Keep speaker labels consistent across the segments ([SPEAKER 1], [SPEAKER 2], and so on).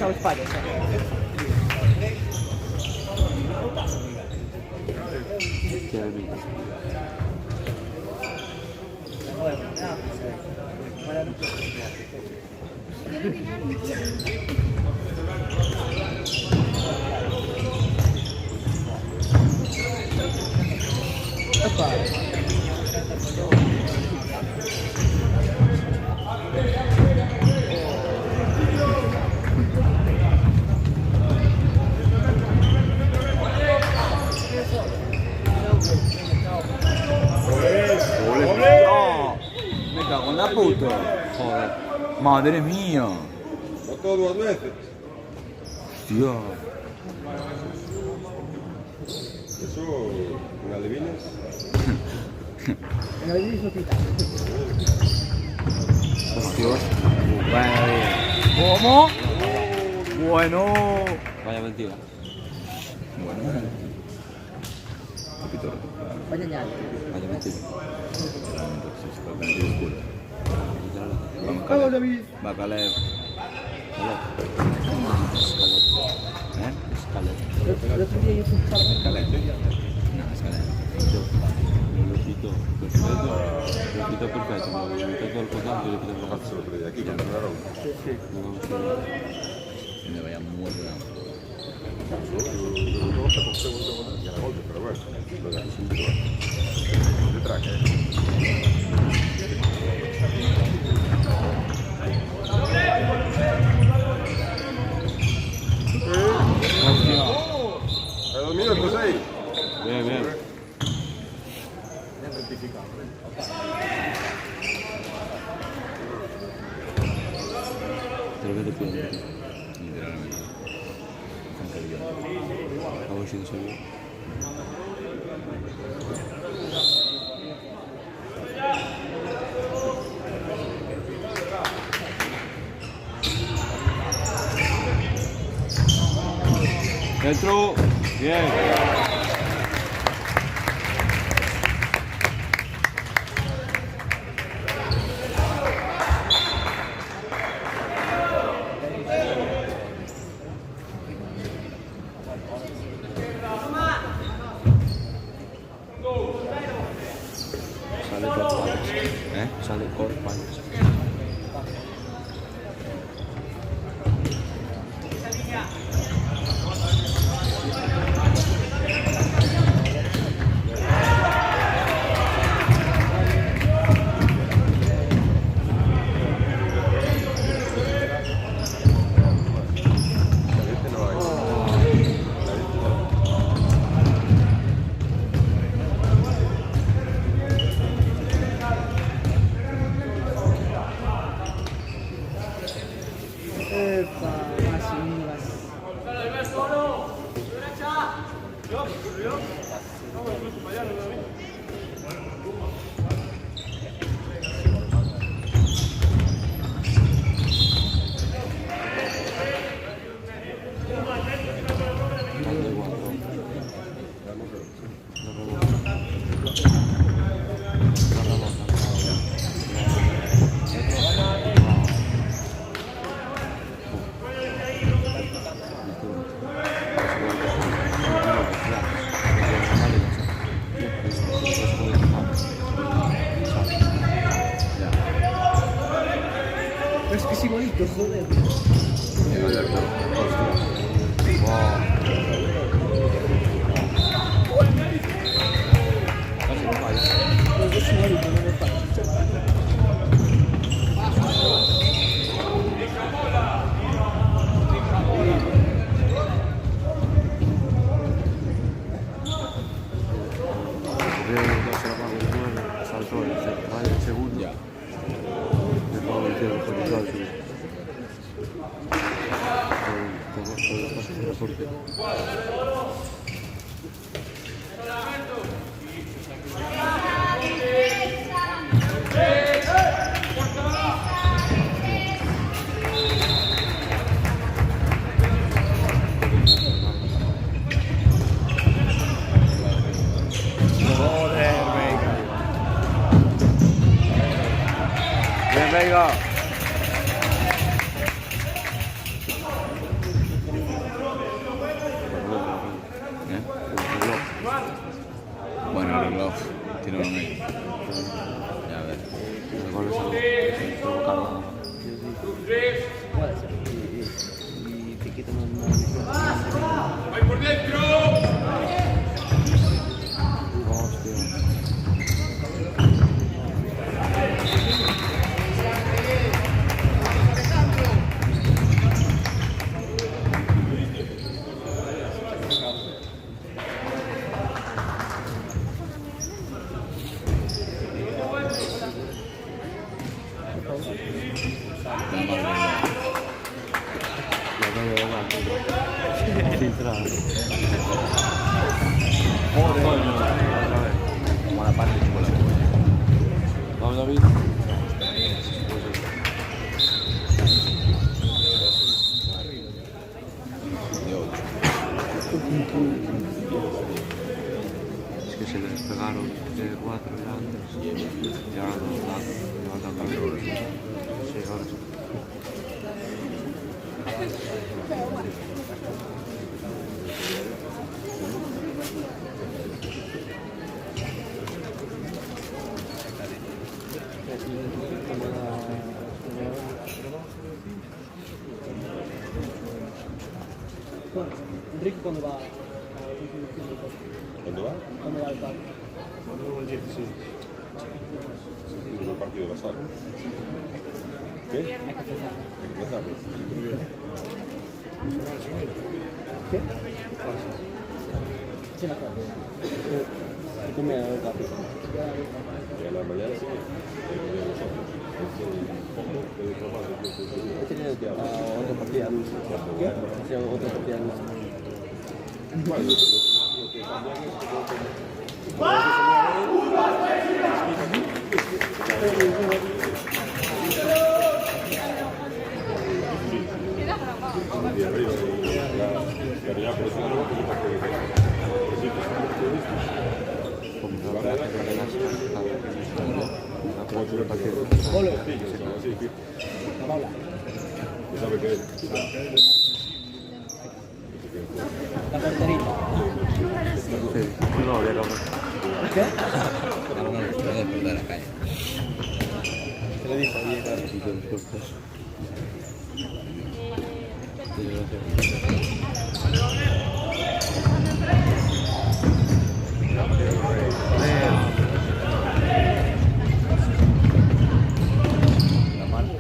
[SPEAKER 1] a España.
[SPEAKER 2] No, me cago en la puta. Joder. Madre mía.
[SPEAKER 3] ¿Votó 2 veces?
[SPEAKER 2] Tío.
[SPEAKER 3] ¿Eso en adivines?
[SPEAKER 1] En la vida hizo cita.
[SPEAKER 2] Hostios. Bueno, bien. ¿Cómo? Bueno.
[SPEAKER 4] Vaya mentira.
[SPEAKER 2] Bueno. Un poquito.
[SPEAKER 1] Vaya
[SPEAKER 4] Vaya mentira.
[SPEAKER 1] Vamos, David.
[SPEAKER 2] Bacaleo. ¿Eh?
[SPEAKER 1] El otro día hizo un par de
[SPEAKER 2] Escalete. No, escalete.
[SPEAKER 4] Lo quito perfecto. Lo quito perfecto. Lo quito todo el potente y lo quito por la
[SPEAKER 3] Se lo traía aquí, cuando era un...
[SPEAKER 2] Y me vaya muy bien.
[SPEAKER 3] Yo no sé por qué segundo con el golpe, pero bueno, lo de aquí de traje. ¿Es el mío, José?
[SPEAKER 4] Bien, bien. Te lo que te pido.
[SPEAKER 2] Literalmente.
[SPEAKER 4] A ver si no soy yo. Dentro. Bien. Sale por palos.
[SPEAKER 2] ¿Eh?
[SPEAKER 4] Sale por palos.
[SPEAKER 3] Este no hay.
[SPEAKER 1] Epa, más unidas.
[SPEAKER 4] Dale igual.
[SPEAKER 1] Pero es que sí bonito, joder. Los dos son bonitos, no me pasa.
[SPEAKER 4] Saltó el segundo.
[SPEAKER 2] Ya.
[SPEAKER 4] Después del cielo, por el lado, sí. Porque
[SPEAKER 2] Joder, venga. Bien, venga. Bueno, el reloj tiene uno medio. Ya a ver.
[SPEAKER 4] El gol es algo provocado.
[SPEAKER 1] Puede ser. Y te quitan una...
[SPEAKER 4] Hostia. La calle de Banco. Filtrada.
[SPEAKER 2] Joder.
[SPEAKER 4] Coño, otra vez.
[SPEAKER 2] Como la parte de la
[SPEAKER 4] Vamos, David. Es que se les pegaron de 4 ya antes. Y ahora no dan calor. Sí, ahora sí.
[SPEAKER 1] Enrique cuando va
[SPEAKER 3] ¿Dónde va?
[SPEAKER 1] cuando va al parque.
[SPEAKER 3] El primer partido de la sala. ¿Qué? Hay que empezar.
[SPEAKER 1] ¿Qué? Sí, me acuerdo. ¿Qué me da el café?
[SPEAKER 3] Y a la mañana sí.
[SPEAKER 1] He tenido otra partida luz. ¿Qué? Sí, otra partida luz.
[SPEAKER 3] Bueno, lo que cambian es y arriba y arriba, pero eso no
[SPEAKER 4] Como la verdad que la
[SPEAKER 1] Golo.
[SPEAKER 3] sí,
[SPEAKER 1] La Paula.
[SPEAKER 3] ¿sabe qué es?
[SPEAKER 1] La porterita.
[SPEAKER 4] No, ya no.
[SPEAKER 1] ¿Qué?
[SPEAKER 2] Ahora no les puedo despertar a la calle.
[SPEAKER 1] Se le dijo ayer.
[SPEAKER 2] La mano.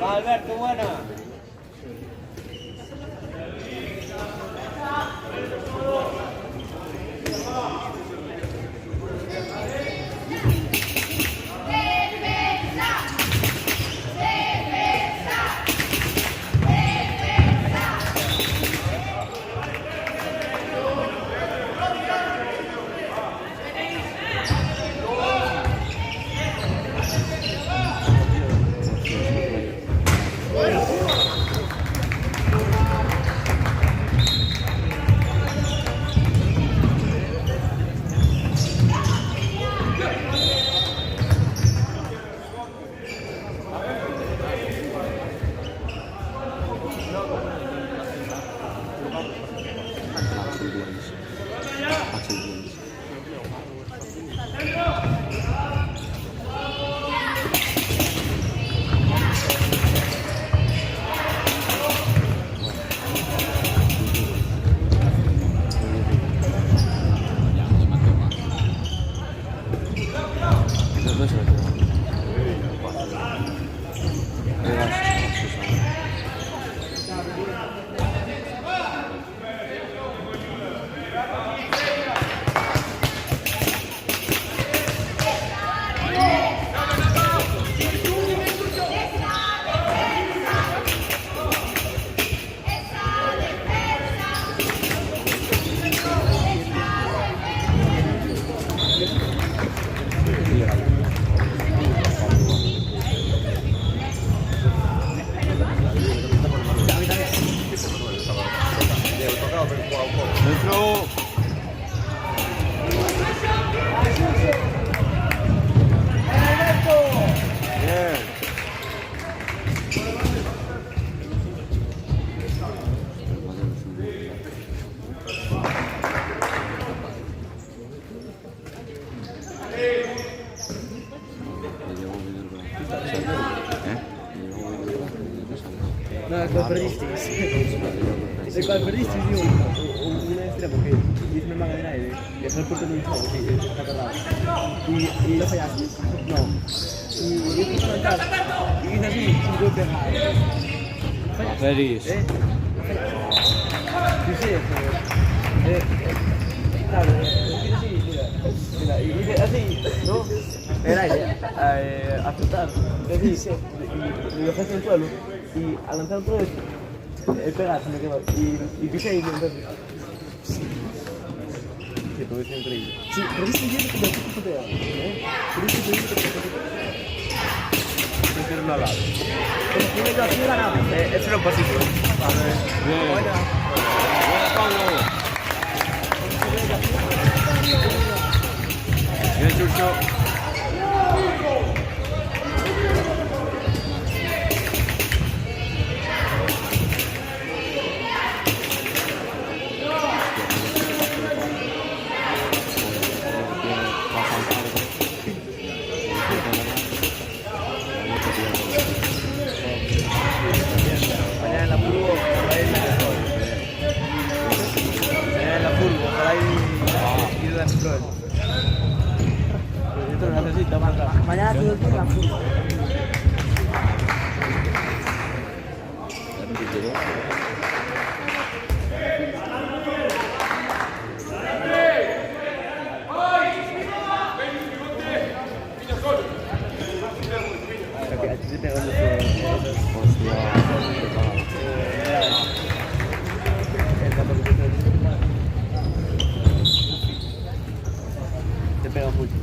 [SPEAKER 1] Va, Alberto, buena. Del qual perdistis. Del qual perdistis io un estremo que hizo una magdalena que fue el puerto de un juego, que está atorado. Y lo fallaste. No. Y yo fui a levantar. Y hice así, sin golpe.
[SPEAKER 4] Feliz.
[SPEAKER 1] Sí, claro, mira, y dice así, ¿no? El aire, a flotar, así, y lo dejaste en el suelo, y al lanzar otra vez, el pegar se me quedó, y pisé y entonces... Sí, pero es increíble. Sí, pero es increíble que me puso puteado, ¿eh? Pero es increíble que me puso puteado. No quiero hablar. Como que yo así ganamos, eso era un pasito.
[SPEAKER 4] Bien. Buena, Pablo. Bien, Chucho.
[SPEAKER 1] Mañana en la furgo, por ahí mañana en la furgo, por ahí ir de la flor. Esto lo necesito más rápido. Mañana tengo que ir a la furgo. Aquí se pega te pega mucho.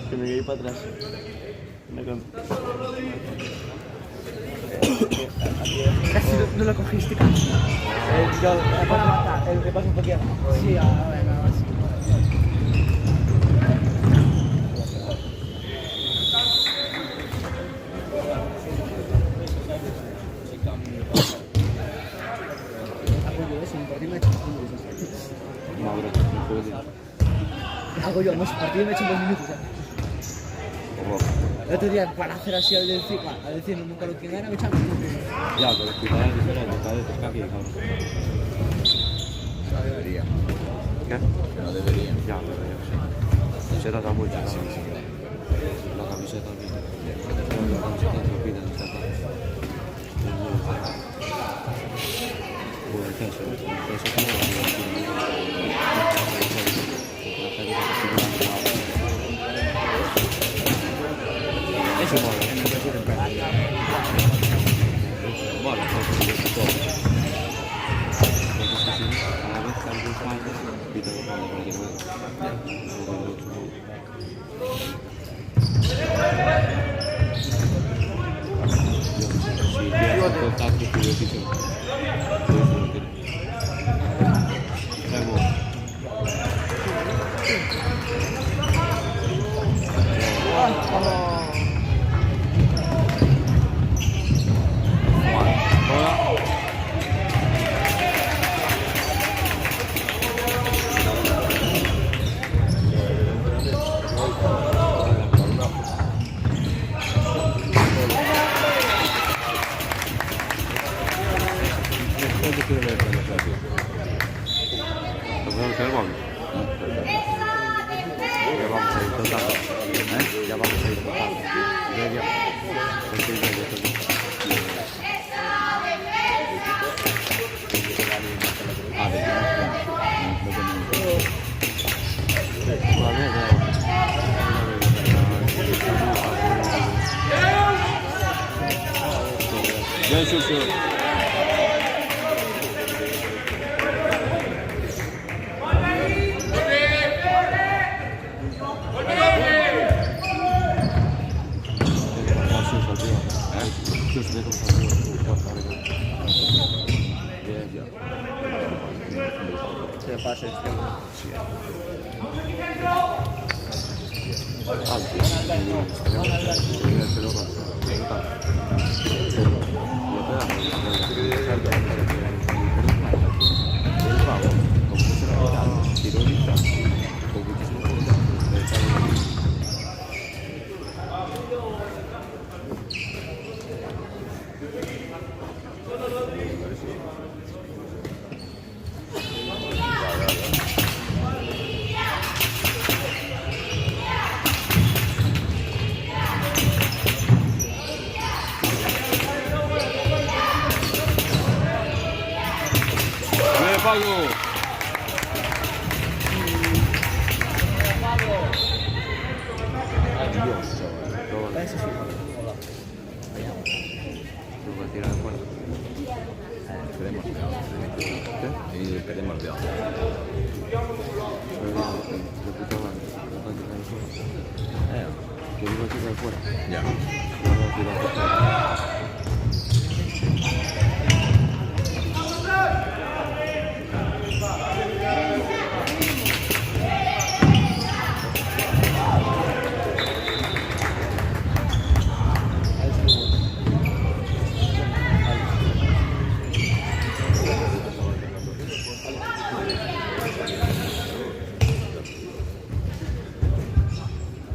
[SPEAKER 1] Que me quedé para atrás. Casi no lo cogiste casi. Para matar. El paso un poquito. Sí, ahora sí. Hago yo, no sé, partido me he hecho 2 minutos. El otro día, para hacer así al decir nunca lo que gana, me echan 2 minutos.
[SPEAKER 4] Ya, pero es que cada vez diferente, cada vez está aquí, cabrón.
[SPEAKER 3] No debería.
[SPEAKER 4] ¿Qué?
[SPEAKER 3] No debería.
[SPEAKER 4] Ya, pero yo sé. Se trata mucho, cabrón. La camiseta, la camiseta te lo piden, se trata. El peso como eso mola, mola, todo. Porque si cada vez que algo falla, pita lo falla para que no si tienes un contacto con el piso,
[SPEAKER 2] 슛.
[SPEAKER 1] Se pase extremo.
[SPEAKER 2] Pablo.
[SPEAKER 1] Ese sí.
[SPEAKER 4] Luego tira de fuera.
[SPEAKER 3] Y queremos de
[SPEAKER 4] Yo digo tira de fuera.
[SPEAKER 3] Ya.
[SPEAKER 4] Luego tira de fuera.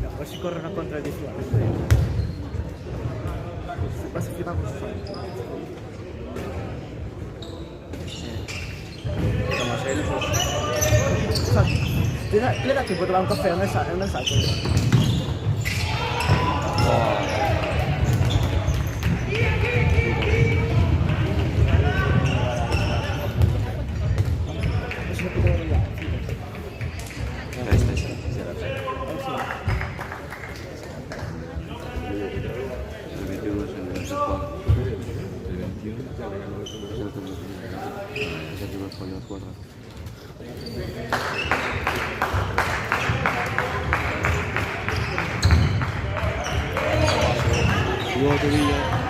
[SPEAKER 1] A ver si corre una contradicción. Vas a flipar con su fan. Como se o sea, le da tiempo de tomar un café en el salto. Es una puta barbaridad.
[SPEAKER 4] El 21 es el 24.
[SPEAKER 3] El 21 ya le ganó
[SPEAKER 4] Es el que me pone las cuadras. Luego te digo.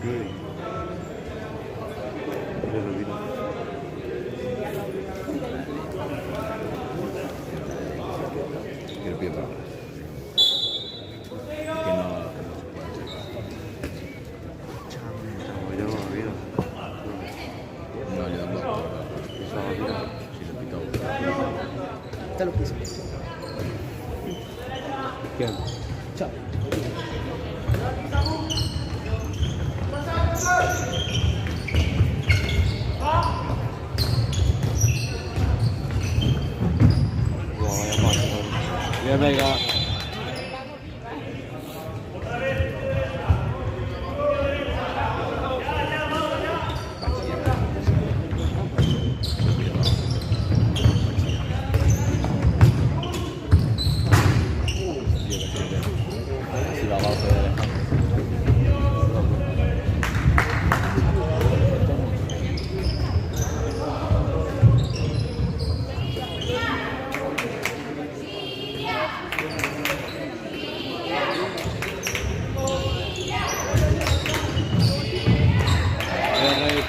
[SPEAKER 4] Rudy. De Rubino.
[SPEAKER 3] Quiere piedra. Que no se puede
[SPEAKER 4] Chamo, yo, mira.
[SPEAKER 3] hacer. No, le dan bloco.
[SPEAKER 4] Estaba mira.
[SPEAKER 3] Si le pica uno.
[SPEAKER 1] Te lo piso.
[SPEAKER 4] ¿Quién?
[SPEAKER 1] Chao.
[SPEAKER 4] Wow, vaya paso. Bien, venga.
[SPEAKER 3] Si va abajo de Alejandro.
[SPEAKER 4] Bien, Rey.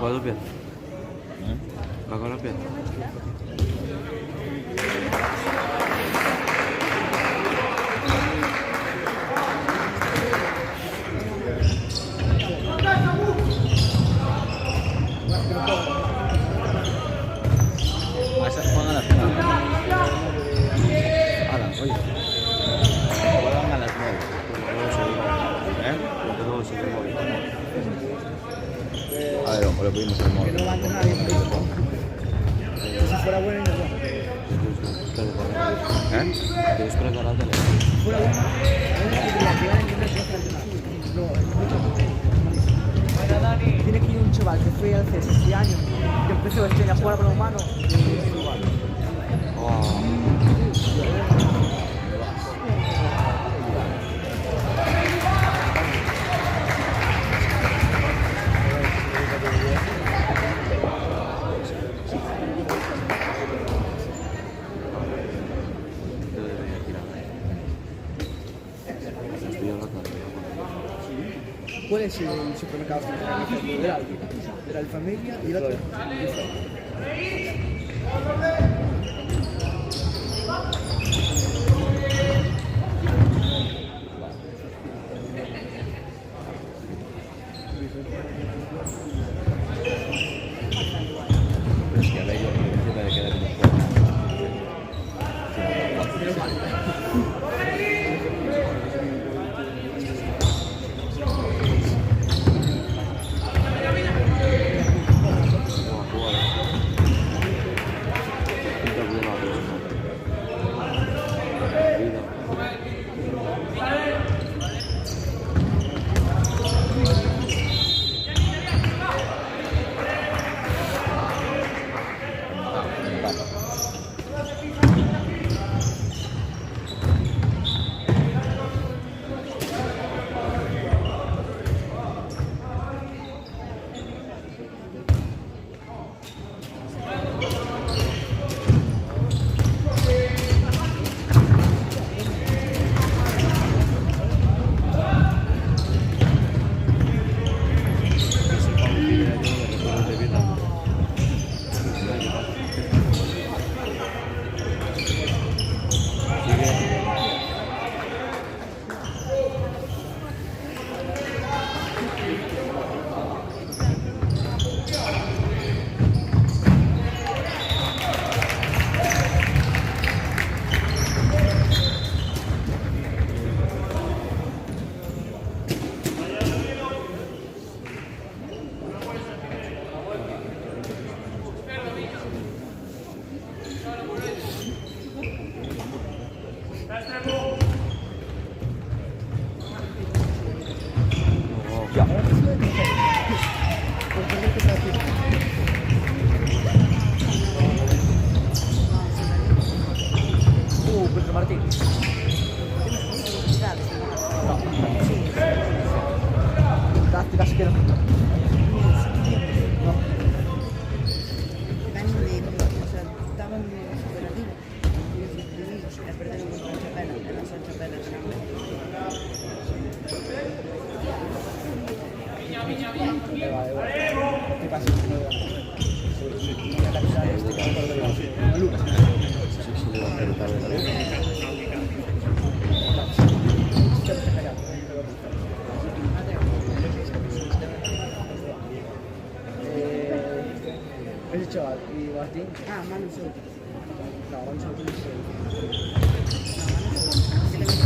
[SPEAKER 4] ¿Cuál es el pie? ¿Va con el pie?
[SPEAKER 2] A esas juegan a las 9. Ala, oye. Juegan a las 9. ¿Eh? A ver, ojo, le pedimos el
[SPEAKER 1] Que
[SPEAKER 2] móvil.
[SPEAKER 1] no va a entrar nadie. Si fuera bueno y no bueno.
[SPEAKER 2] ¿Eh?
[SPEAKER 4] ¿Quieres preparar la tele?
[SPEAKER 1] Fuera bueno. No, tiene que ir un chaval que fue al CES este año, que empezó este año a jugar con los humanos. ¿Cuál es el supermercado de la Alfa Media y el otro?
[SPEAKER 2] Pero es que a la yo me de quedar en el
[SPEAKER 1] Pero vale. Te pasa la calidad de este campo de Lucas.
[SPEAKER 3] Si deve aspettare la
[SPEAKER 1] Ese chaval, y Martín. Ah, Manu Soto. No, Manu Soto no sé.